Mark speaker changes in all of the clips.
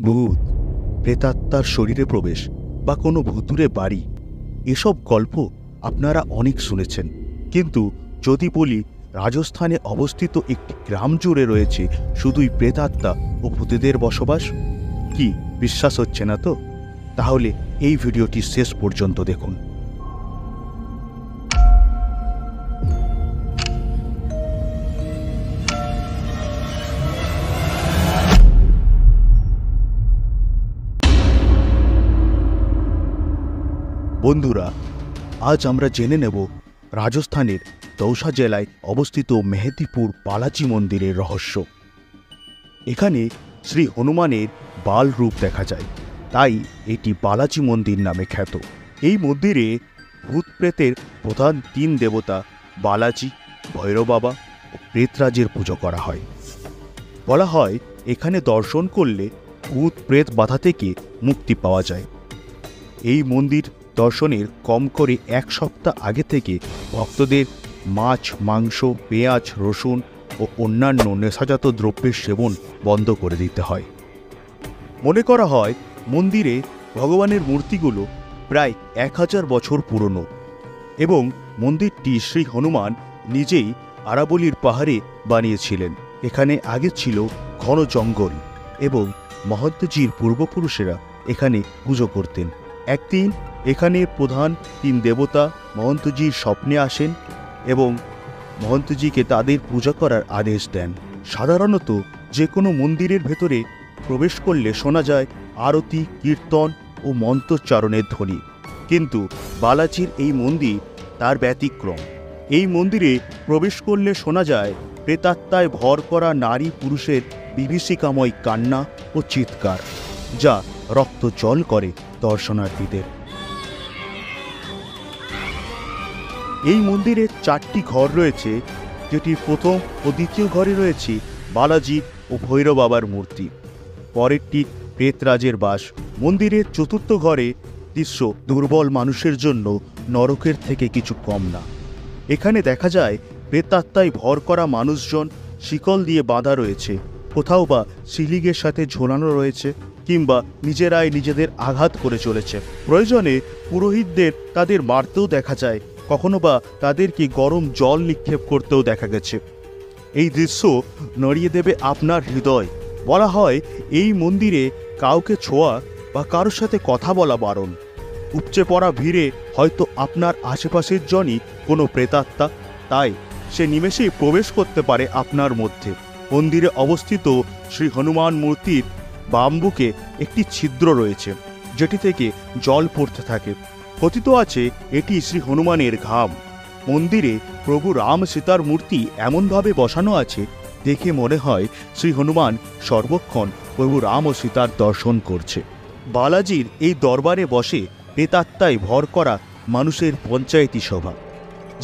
Speaker 1: ভূত, প্রেতাত্মার শরীরে প্রবেশ বা কোনো ভুতুড়ে বাড়ি, এসব গল্প আপনারা অনেক শুনেছেন। কিন্তু যদি বলি রাজস্থানে অবস্থিত একটি গ্রাম জুড়ে রয়েছে শুধুই প্রেতাত্মা ও ভূতেদের বসবাস, কি বিশ্বাস হচ্ছে না তো? তাহলে এই ভিডিওটি শেষ পর্যন্ত দেখুন। বন্ধুরা, আজ আমরা জেনে নেব রাজস্থানের দৌসা জেলায় অবস্থিত মেহেদিপুর বালাজি মন্দিরের রহস্য। এখানে শ্রী হনুমানের বাল রূপ দেখা যায়, তাই এটি বালাজি মন্দির নামে খ্যাত। এই মন্দিরে ভূত প্রেতের প্রধান তিন দেবতা বালাজি, ভৈরব বাবা ও প্রেতরাজের পুজো করা হয়। বলা হয় এখানে দর্শন করলে ভূত প্রেত বাধা থেকে মুক্তি পাওয়া যায়। এই মন্দির দর্শনের কম করে এক সপ্তাহ আগে থেকে ভক্তদের মাছ, মাংস, পেঁয়াজ, রসুন ও অন্যান্য নেশাজাত দ্রব্যের সেবন বন্ধ করে দিতে হয়। মনে করা হয় মন্দিরে ভগবানের মূর্তিগুলো প্রায় 1000 বছর পুরনো এবং মন্দিরটি শ্রী হনুমান নিজেই আরাবলির পাহাড়ে বানিয়েছিলেন। এখানে আগে ছিল ঘন জঙ্গল এবং মহন্তজির পূর্বপুরুষেরা এখানে পুজো করতেন। একদিন এখানে প্রধান তিন দেবতা মহন্তজির স্বপ্নে আসেন এবং মহন্তজিকে তাদের পূজা করার আদেশ দেন। সাধারণত যে কোনো মন্দিরের ভেতরে প্রবেশ করলে শোনা যায় আরতি, কীর্তন ও মন্ত্রোচ্চারণের ধ্বনি, কিন্তু বালাজির এই মন্দির তার ব্যতিক্রম। এই মন্দিরে প্রবেশ করলে শোনা যায় প্রেতাত্মায় ভর করা নারী পুরুষের বিভীষিকাময় কান্না ও চিৎকার, যা রক্ত জল করে দর্শনার্থীদের। এই মন্দিরে 4টি ঘর রয়েছে, যেটির প্রথম ও দ্বিতীয় ঘরে রয়েছে বালাজি ও ভৈরব বাবার মূর্তি। পরেরটি প্রেতরাজের বাস। মন্দিরের চতুর্থ ঘরে দৃশ্য দুর্বল মানুষের জন্য নরকের থেকে কিছু কম না। এখানে দেখা যায় প্রেতাত্মায় ভর করা মানুষজন শিকল দিয়ে বাঁধা রয়েছে, কোথাও বা সিলিংয়ের সাথে ঝোলানো রয়েছে, কিংবা নিজেরাই নিজেদের আঘাত করে চলেছে। প্রয়োজনে পুরোহিতদের তাদের মারতেও দেখা যায়, কখনো বা তাদেরকে গরম জল নিক্ষেপ করতেও দেখা গেছে। এই দৃশ্য নড়িয়ে দেবে আপনার হৃদয়। বলা হয় এই মন্দিরে কাউকে ছোঁয়া বা কারোর সাথে কথা বলা বারণ। উপচে পড়া ভিড়ে হয়তো আপনার আশেপাশের জনই কোনো প্রেতাত্মা, তাই সে নিমেষেই প্রবেশ করতে পারে আপনার মধ্যে। মন্দিরে অবস্থিত শ্রী হনুমান মূর্তির বাম বুকে একটি ছিদ্র রয়েছে, যেটি থেকে জল পড়তে থাকে। কথিত আছে এটি শ্রী হনুমানের ঘাম। মন্দিরে প্রভু রাম সীতার মূর্তি এমনভাবে বসানো আছে, দেখে মনে হয় শ্রী হনুমান সর্বক্ষণ প্রভু রাম ও সীতার দর্শন করছে। বালাজির এই দরবারে বসে প্রেতাত্মায় ভর করা মানুষের পঞ্চায়েতি সভা,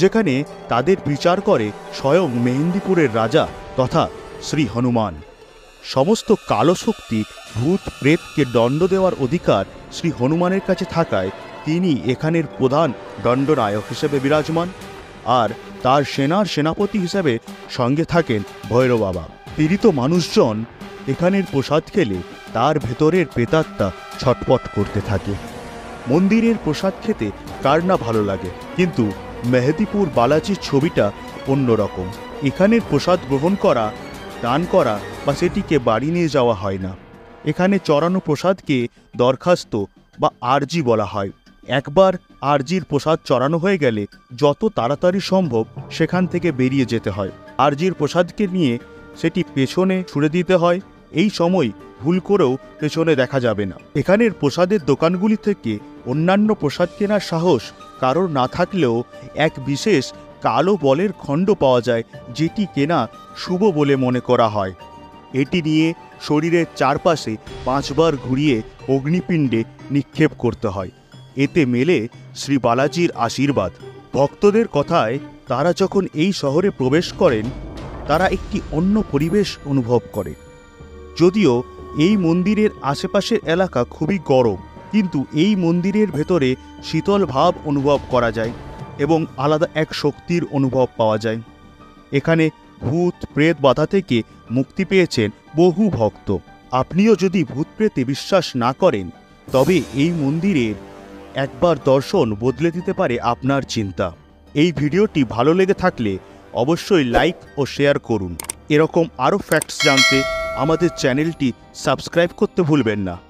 Speaker 1: যেখানে তাদের বিচার করে স্বয়ং মেহেন্দিপুরের রাজা তথা শ্রী হনুমান। সমস্ত কালো শক্তি, ভূত প্রেতকে দণ্ড দেওয়ার অধিকার শ্রী হনুমানের কাছে থাকায় তিনি এখানের প্রধান দণ্ডনায়ক হিসেবে বিরাজমান, আর তার সেনার সেনাপতি হিসেবে সঙ্গে থাকেন ভৈরব বাবা। পীড়িত মানুষজন এখানের প্রসাদ খেলে তার ভেতরের প্রেতাত্মা ছটপট করতে থাকে। মন্দিরের প্রসাদ খেতে কার না ভালো লাগে, কিন্তু মেহেদিপুর বালাজির ছবিটা অন্যরকম। এখানের প্রসাদ গ্রহণ করা, দান করা বা সেটিকে বাড়ি নিয়ে যাওয়া হয় না। এখানে চড়ানো প্রসাদকে দরখাস্ত বা আরজি বলা হয়। একবার আরজির প্রসাদ চড়ানো হয়ে গেলে যত তাড়াতাড়ি সম্ভব সেখান থেকে বেরিয়ে যেতে হয়। আরজির প্রসাদকে নিয়ে সেটি পেছনে ছুড়ে দিতে হয়। এই সময় ভুল করেও পেছনে দেখা যাবে না। এখানের প্রসাদের দোকানগুলি থেকে অন্যান্য প্রসাদ কেনার সাহস কারোর না থাকলেও এক বিশেষ কালো বলের খণ্ড পাওয়া যায়, যেটি কেনা শুভ বলে মনে করা হয়। এটি নিয়ে শরীরের চারপাশে 5 বার ঘুরিয়ে অগ্নিপিণ্ডে নিক্ষেপ করতে হয়। এতে মেলে শ্রী বালাজির আশীর্বাদ। ভক্তদের কথায় তারা যখন এই শহরে প্রবেশ করেন, তারা একটি অন্য পরিবেশ অনুভব করে। যদিও এই মন্দিরের আশেপাশের এলাকা খুবই গরম, কিন্তু এই মন্দিরের ভেতরে শীতল ভাব অনুভব করা যায় এবং আলাদা এক শক্তির অনুভব পাওয়া যায়। এখানে ভূত প্রেত বাধা থেকে মুক্তি পেয়েছেন বহু ভক্ত। আপনিও যদি ভূত প্রেতে বিশ্বাস না করেন, তবে এই মন্দিরের একবার দর্শন বদলে দিতে পারে আপনার চিন্তা। এই ভিডিওটি ভালো লেগে থাকলে অবশ্যই লাইক ও শেয়ার করুন। এরকম আরও ফ্যাক্টস জানতে আমাদের চ্যানেলটি সাবস্ক্রাইব করতে ভুলবেন না।